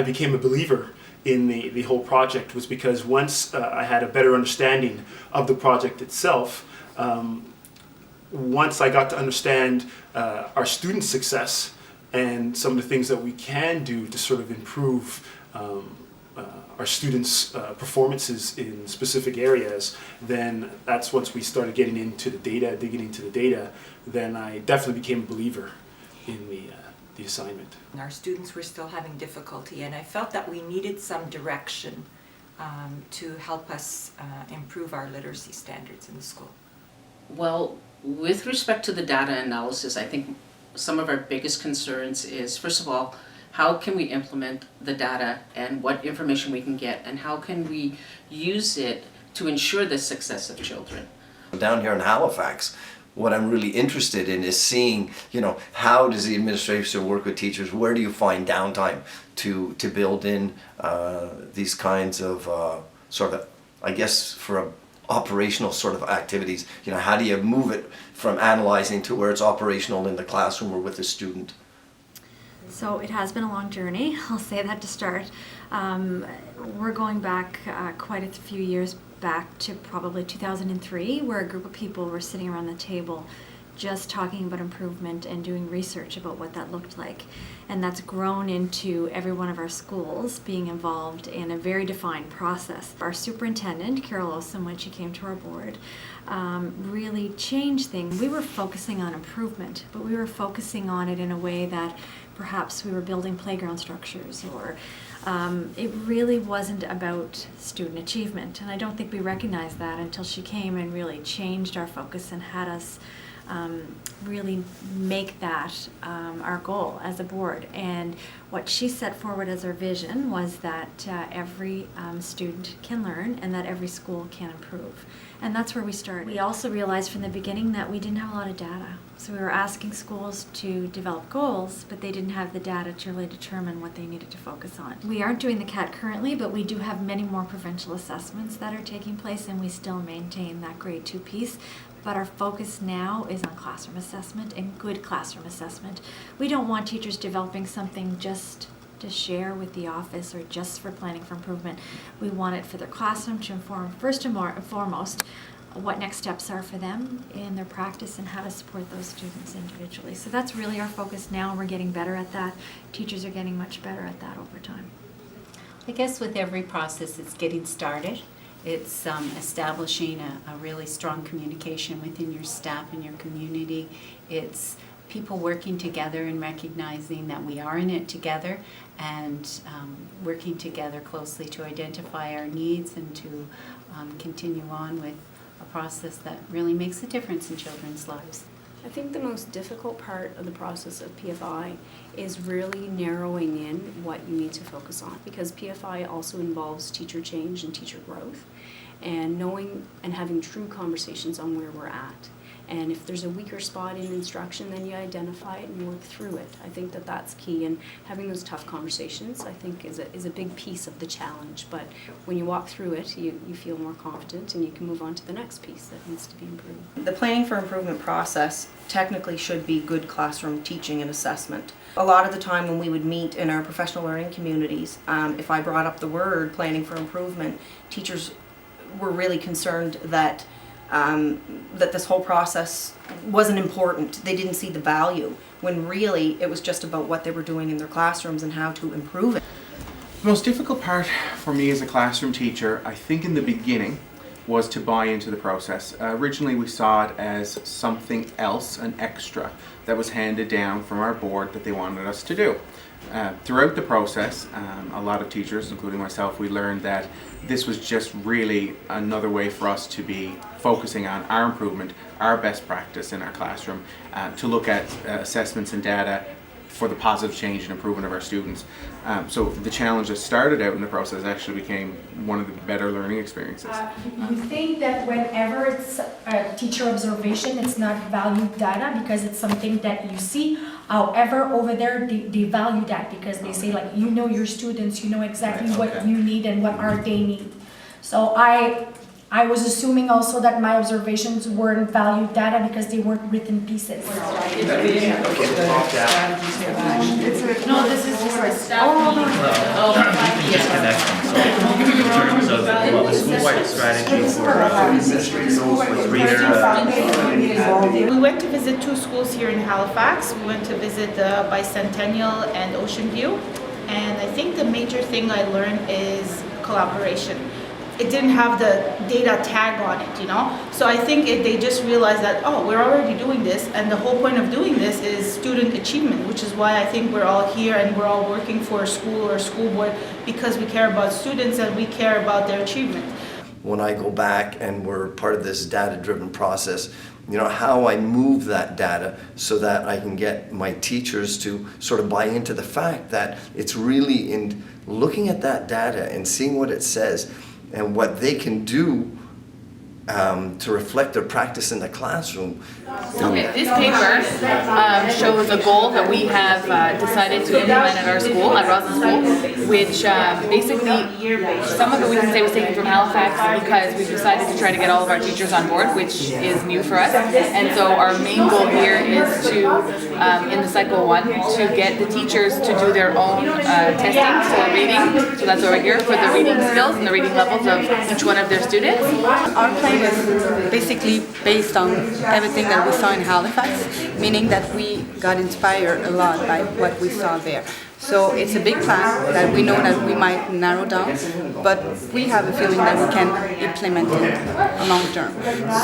became a believer in the whole project was because once I had a better understanding of the project itself, once I got to understand our students' success and some of the things that we can do to sort of improve our students' performances in specific areas, then that's once we started getting into the data, digging into the data, then I definitely became a believer in the assignment. Our students were still having difficulty, and I felt that we needed some direction to help us improve our literacy standards in the school. Well, with respect to the data analysis, I think some of our biggest concerns is, first of all, how can we implement the data and what information we can get, and how can we use it to ensure the success of children? Down here in Halifax, what I'm really interested in is seeing, how does the administration work with teachers? Where do you find downtime to build in these kinds of sort of, I guess, for a operational sort of activities? How do you move it from analyzing to where it's operational in the classroom or with the student? So it has been a long journey, I'll say that to start. We're going back quite a few years back to probably 2003, where a group of people were sitting around the table just talking about improvement and doing research about what that looked like. And that's grown into every one of our schools being involved in a very defined process. Our superintendent, Carol Olson, when she came to our board, really changed things. We were focusing on improvement, but we were focusing on it in a way that perhaps we were building playground structures, or it really wasn't about student achievement. And I don't think we recognized that until she came and really changed our focus and had us really make that our goal as a board. And what she set forward as our vision was that every student can learn and that every school can improve. And that's where we started. We also realized from the beginning that we didn't have a lot of data. So we were asking schools to develop goals, but they didn't have the data to really determine what they needed to focus on. We aren't doing the CAT currently, but we do have many more provincial assessments that are taking place, and we still maintain that grade 2 piece. But our focus now is on classroom assessment and good classroom assessment. We don't want teachers developing something just to share with the office or just for planning for improvement. We want it for their classroom to inform first and foremost what next steps are for them in their practice and how to support those students individually. So that's really our focus now, and we're getting better at that. Teachers are getting much better at that over time. I guess with every process, it's getting started. It's establishing a really strong communication within your staff and your community. It's people working together and recognizing that we are in it together, and working together closely to identify our needs and to continue on with a process that really makes a difference in children's lives. I think the most difficult part of the process of PFI is really narrowing in what you need to focus on, because PFI also involves teacher change and teacher growth, and knowing and having true conversations on where we're at. And if there's a weaker spot in instruction, then you identify it and work through it. I think that that's key, and having those tough conversations, I think, is a big piece of the challenge. But when you walk through it, you feel more confident, and you can move on to the next piece that needs to be improved. The planning for improvement process technically should be good classroom teaching and assessment. A lot of the time when we would meet in our professional learning communities, if I brought up the word planning for improvement, teachers were really concerned that this whole process wasn't important. They didn't see the value, when really it was just about what they were doing in their classrooms and how to improve it. The most difficult part for me as a classroom teacher, I think in the beginning, was to buy into the process. Originally we saw it as something else, an extra, that was handed down from our board that they wanted us to do. Throughout the process, a lot of teachers, including myself, we learned that this was just really another way for us to be focusing on our improvement, our best practice in our classroom, to look at assessments and data for the positive change and improvement of our students. So the challenge that started out in the process actually became one of the better learning experiences. We think that whenever it's a teacher observation, it's not valued data because it's something that you see. However, over there, they value that because they say, like, you know your students, you know exactly what you need and what are they need. So I was assuming also that my observations weren't valued data because they weren't written pieces. No, this is just a staff Disconnect them. So in terms of the school-wide strategy for We went to visit 2 schools here in Halifax. We went to visit the Bicentennial and Ocean View. And I think the major thing I learned is collaboration. It didn't have the data tag on it, you know? So I think they just realized that, oh, we're already doing this, and the whole point of doing this is student achievement, which is why I think we're all here and we're all working for a school or a school board, because we care about students and we care about their achievement. When I go back and we're part of this data-driven process, you know, how I move that data so that I can get my teachers to sort of buy into the fact that it's really in looking at that data and seeing what it says and what they can do to reflect their practice in the classroom. Okay, this paper shows a goal that we have decided to implement at our school, at Roslyn School, which basically, some of it we can say was taken from Halifax because we've decided to try to get all of our teachers on board, which is new for us. And so our main goal here is to, in the cycle 1, to get the teachers to do their own testing for reading, so that's over here, for the reading skills and the reading levels of each one of their students. Our plan was basically based on everything that we saw in Halifax, meaning that we got inspired a lot by what we saw there. So it's a big plan that we know that we might narrow down, but we have a feeling that we can implement it long term.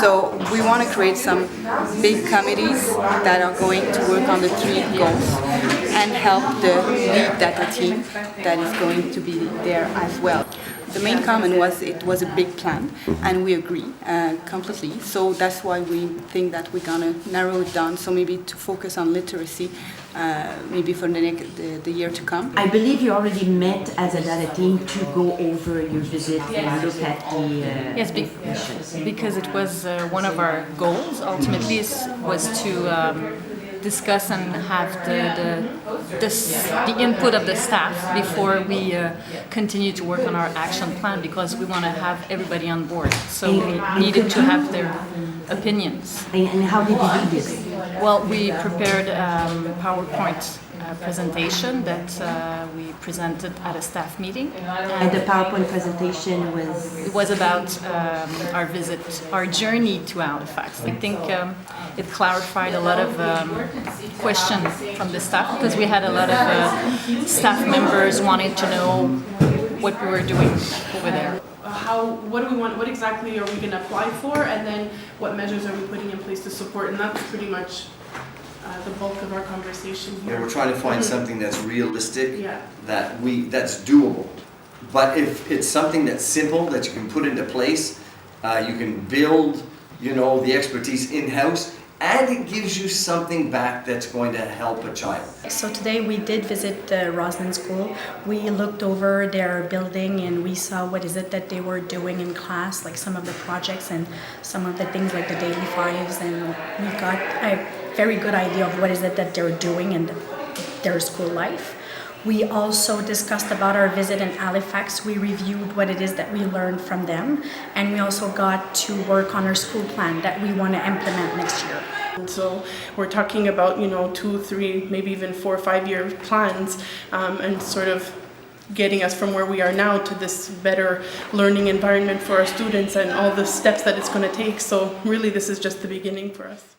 So we want to create some big committees that are going to work on the 3 goals and help the lead data team that is going to be there as well. The main comment was it was a big plan, and we agree completely. So that's why we think that we're gonna narrow it down. So maybe to focus on literacy, maybe for the year to come. I believe you already met as a data team to go over your visit and look at the Yes, because it was one of our goals. Ultimately, was to discuss and have the input of the staff before we continue to work on our action plan, because we want to have everybody on board. So we needed to have their opinions. And how did you do this? Well, we prepared a PowerPoint presentation that we presented at a staff meeting. And the PowerPoint presentation was? It was about our visit, our journey to Halifax. I think it clarified a lot of questions from the staff, because we had a lot of staff members wanting to know what we were doing over there. What do we want, what exactly are we going to apply for, and then what measures are we putting in place to support, and that's pretty much the bulk of our conversation here. Yeah, we're trying to find something that's realistic, yeah, that's doable. But if it's something that's simple, that you can put into place, you can build, you know, the expertise in-house, and it gives you something back that's going to help a child. So today we did visit the Roslyn School. We looked over their building and we saw what is it that they were doing in class, like some of the projects and some of the things like the daily fives, and we got a very good idea of what is it that they're doing in their school life. We also discussed about our visit in Halifax. We reviewed what it is that we learned from them, and we also got to work on our school plan that we want to implement next year. And so we're talking about, you know, 2, 3, maybe even 4 or 5 year plans, and sort of getting us from where we are now to this better learning environment for our students and all the steps that it's going to take. So really this is just the beginning for us.